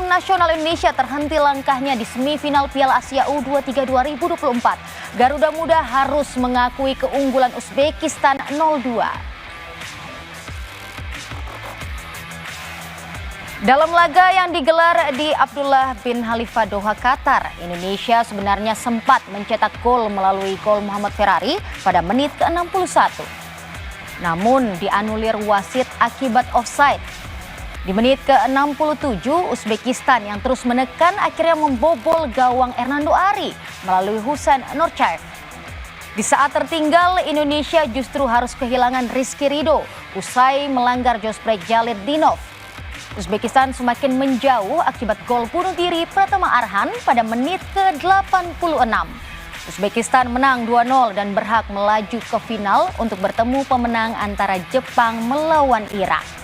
nasional Indonesia terhenti langkahnya di semifinal Piala Asia U23 2024. Garuda Muda harus mengakui keunggulan Uzbekistan 0-2. Dalam laga yang digelar di Abdullah bin Khalifa Doha, Qatar, Indonesia sebenarnya sempat mencetak gol melalui gol Muhammad Ferrari pada menit ke-61. Namun dianulir wasit akibat offside. Di menit ke-67, Uzbekistan yang terus menekan akhirnya membobol gawang Hernando Ari melalui Husein Nurchaev. Di saat tertinggal, Indonesia justru harus kehilangan Rizky Ridho usai melanggar josprek Jalidinov. Uzbekistan semakin menjauh akibat gol bunuh diri Pratama Arhan pada menit ke-86. Uzbekistan menang 2-0 dan berhak melaju ke final untuk bertemu pemenang antara Jepang melawan Irak.